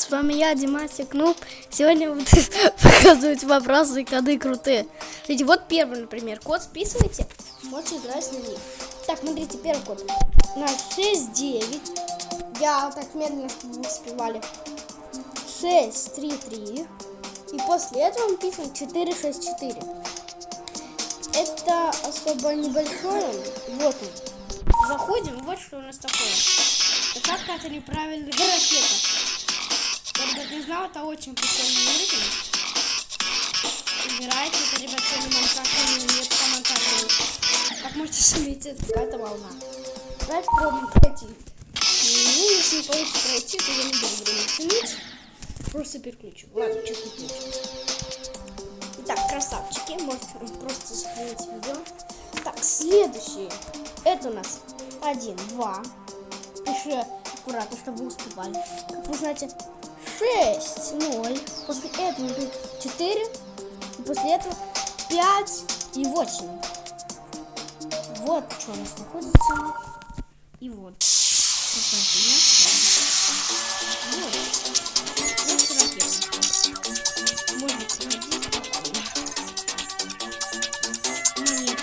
С вами я, Димасик Нуб. Сегодня буду показывать вопросы и коды крутые. Смотрите, вот первый, например, код списывайте, можете играть на них. Так, смотрите, первый код. На 6-9. Я так медленно, чтобы вы успевали. 6-3-3. И после этого мы пишем 4-6-4. Это особо небольшое. Вот он. Заходим, вот что у нас такое. Это как-то неправильная ракета. Кто не знал, это очень прикольный уровень. Убирайте, это, ребят, сегодня Майнкрафт нет комментариев. Как можете заметить, это какая-то волна. Давайте пробуем пройти. Ну, если не получится пройти, то я не буду время тянуть. Просто переключу. Ладно, что-то не получится. Итак, красавчики. Можете просто сохранить видео. Так, следующее. Это у нас 1, 2. Пиши аккуратно, чтобы вы успевали. Как вы знаете, 6, 0. После этого 4. И после этого 5 и 8. Вот что у нас находится. И вот. Такая фигня. Вот. Вот ракета. Можно проходить спокойно. Нет.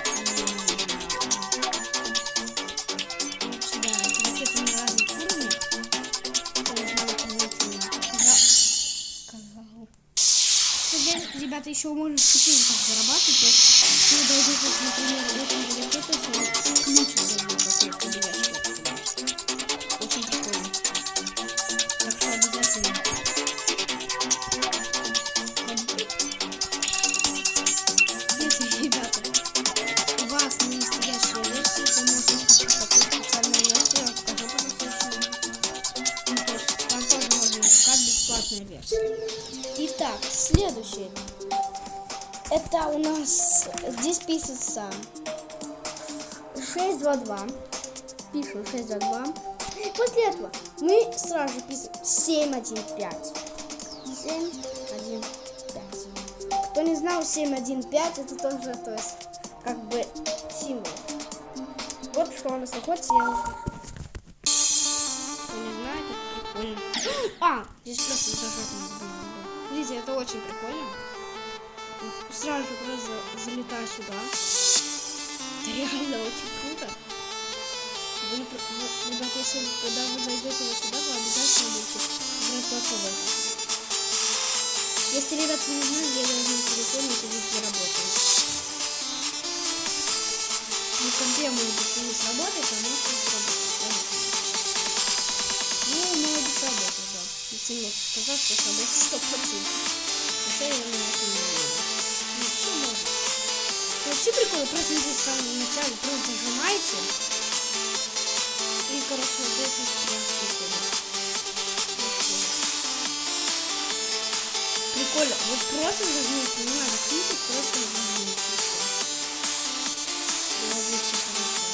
Вот сюда. Эта ракета на разных уровнях. Ребята, еще можно 4 так зарабатывать. То есть, вы дойдете, например, в этом ракету, то ключ будет какой-то ящик. Очень прикольно. Так что обязательно. Если, ребята, у вас не настоящая версия, то можно искать такую специальную версию. Я покажу по-настоящему. Ну, то есть, там тоже можно искать бесплатная версия. Итак, следующее. Это у нас здесь пишется 622. Пишем 622. После этого мы сразу же пишем 715. 715. Кто не знал, 715 это тоже, то есть, как бы символ. Вот что у нас находится. Кто не знает, это прикольно. Здесь просто зажать надо. Видите, это очень прикольно. Сразу же просто залетаю сюда. Это реально очень круто. Ребята, если когда вы зайдете вот сюда, вы обязательно будете играть только в это. Если, ребята, не знают, я даже на телефоне это везде работает. На компе может быть не сработает, а может не сработать. Ну, может быть сработает, да. Если мне сказал, что сработает 100%. Хотя я на это не верю. Ну, все можно. Вообще прикольно, просто здесь в самом начале просто зажимаете. И, короче, вот здесь прям прикольно. Прикольно. Вот просто зажмите, не надо кликать, просто зажмите. И отлично, хорошо.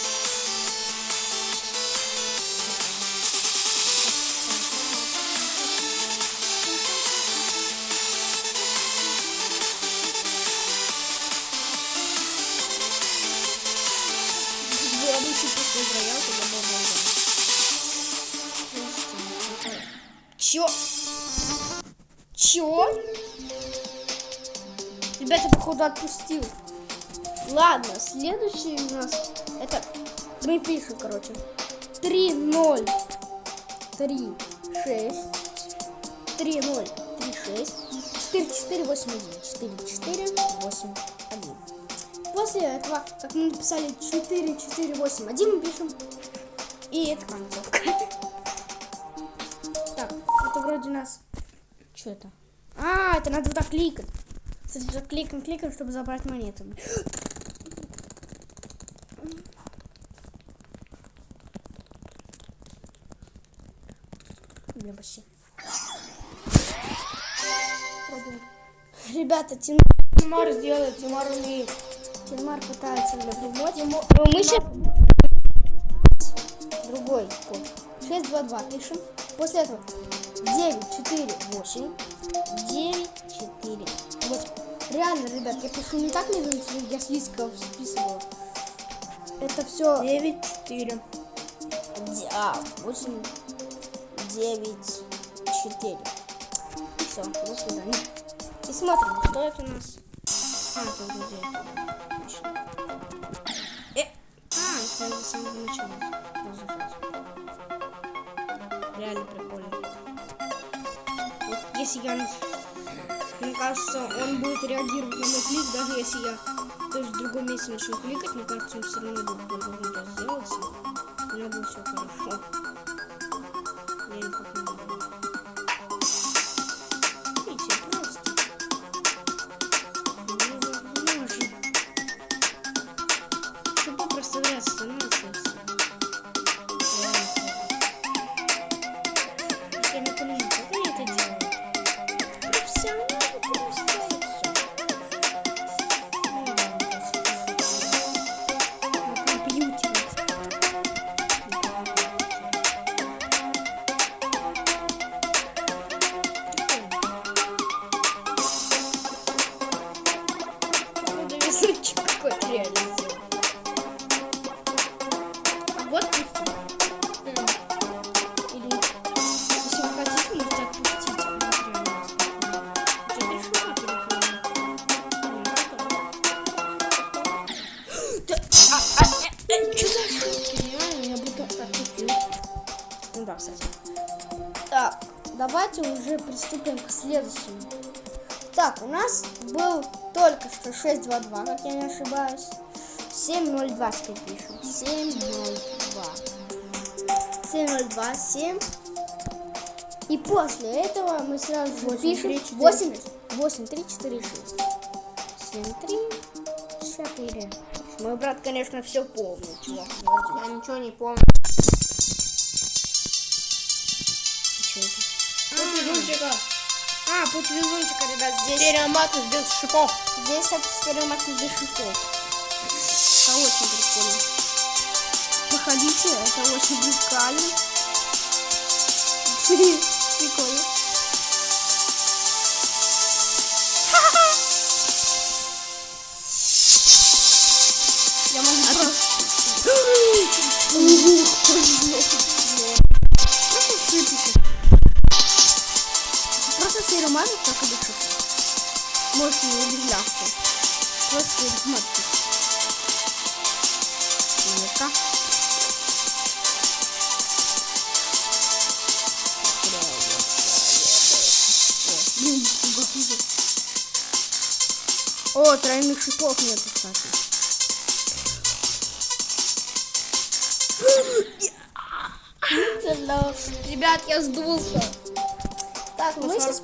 Обычно просто играл, когда был долго. Чё? Ребята, походу отпустил. Ладно, следующий у нас это мы пишем, короче. 3, 0, 3, 6, 3, 0, 3, 6, 4, 4, 8, 1, 4, 4, 8, 1. После этого, как мы написали 4, 4, 8, 1, мы пишем. И это концовка. Так, это вроде у нас... Что это? Это надо вот так кликать. Кстати, кликаем, чтобы забрать монеты. Блин, почти. Ребята, Тимар сделает, Тимар умеет. Тимар пытается меня помочь. Мы сейчас... Другой код. 622 пишем. После этого 9, 4, 8. 9, 4, 8. Реально, ребят, я пишу не так медленно, я с листиков списываю. Это все 9, 4. 8, 9, 4. Все, до свидания. И смотрим, что это у нас. Тут друзья. Это надо с самого начала разрушать. Реально прикольно. Вот если я... Мне кажется, он будет реагировать на мой клик, даже если я тоже в другом месте начну кликать, мне кажется, он все равно будет по-другому это сделать. У меня будет все хорошо. Я не попробую. Видите, просто. Невозможно. Чтобы просто вряд становится. Я не понимаю, как они это делают. Профессионалы просто и все. На компьютере. Это везунчик какой-то реально сделал. Вот пусти. Или если вы хотите, можете отпустить. Что за шутки? Реально, я буду отпустить. Ну да, кстати. Так, давайте уже приступим к следующему. Так, у нас был только что 622, как я не ошибаюсь. 702 теперь пишем. 702. 702, 7. И после этого мы сразу же 8, пишем 3, 4, 8, 8, 3, 4, 6. 7, 3, 4. Мой брат, конечно, все помнит. Чувак, Я ничего не помню. что это? Путь везунчика. Путь везунчика, ребят, здесь. Стереоматус без шипов. Здесь, кстати, стереоматус без шипов. Это очень прикольно. Походите, это очень прикольно. Прикольно. Я могу просто... Просто сыпите. Просто стереоматус так и без шипов. Можете не удивляться. Просто стереоматус. Ну-ка. О, тройных шипов нету, кстати. Ребят, я сдулся. Так, мы сейчас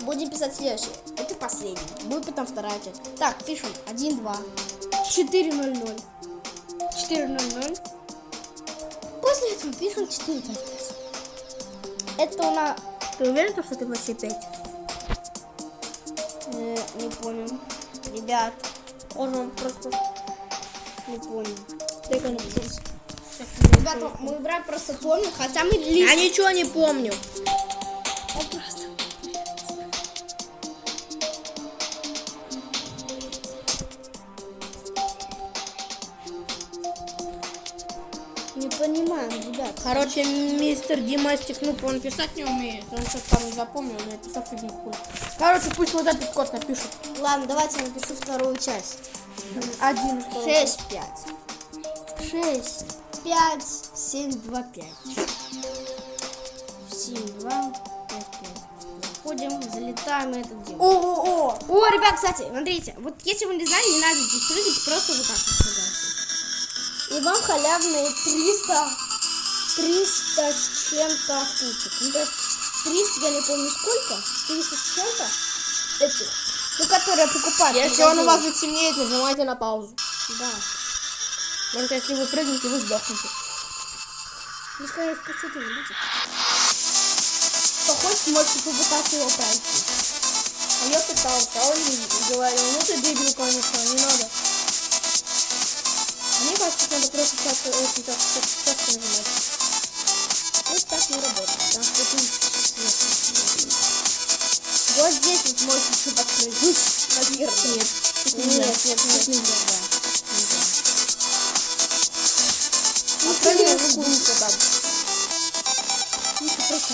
будем писать следующее. Это последний. Будет потом вторая часть. Так, пишем 1, 2, 4, 0, 0. 4, 0, 0. После этого пишем 4, 5, 5. Это у нас... Ты уверен, что ты вообще 5? Не понял. Ребят, Он просто... не понял. Только написался. Ребята, мой брат просто помнит, хотя мы Я ничего не помню. Он просто... Не понимаем, ребят. Короче, мистер Димастик, ну, он писать не умеет. Он что-то там не запомнил, но я писал фигню хуй. Короче, пусть вот этот код напишут. Ладно, давайте я напишу вторую часть. 1, 6, 5. 6, 5, 7, 2, 5. 7, 2, 5, 5. Заходим, залетаем и это делаем. О, ребят, кстати, смотрите, вот если вы не знали, не надо здесь прыгать, просто вот так вот шагайте. И вам халявные 300 с чем-то штучек. Ну, то есть 300, я не помню сколько, 300 с чем-то этих, ну, которые покупают. Если он у вас затемнеет, нажимайте на паузу. Да. Потому что если вы прыгнете, вы сдохнете. Ну, скорее, спасибо, видите. Кто хочет, можете попытаться его пройти. А я пытался, а он говорил, ну ты дебил, конечно, не надо. Мне кажется, надо просто часто нажимать. Вот так не работает. Потому что тут вот здесь вот можете еще подпрыгнуть. Наверное. Нет. Нет, нельзя. А прыгнем в курсе там. Ну, это просто...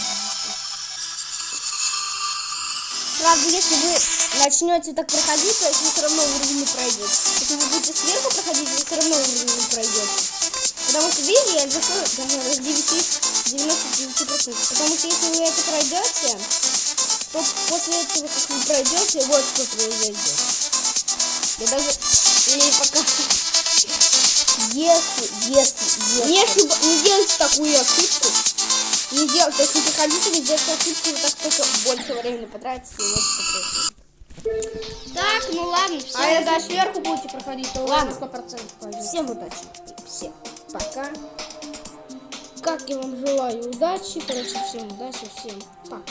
Правда, если вы начнете так проходить, то есть вы все равно уровень не пройдете. Если вы будете сверху проходить, вы все равно уровень не пройдете. Потому что, видите, я зашел даже с 99%. Потому что если вы это пройдете, то после этого, как вы пройдете, вот что произойдет. Я даже не показываю. Если. Не делайте такую ошибку. Не делайте, то есть не приходите, не делайте ошибку, вы так только больше времени потратите, и вот что происходит. Так, ну ладно, все. А если сверху будете проходить, то Ладно. ладно, 100% пойдет. Всем удачи. Всем пока. Как я вам желаю удачи. Короче, всем удачи, всем пока.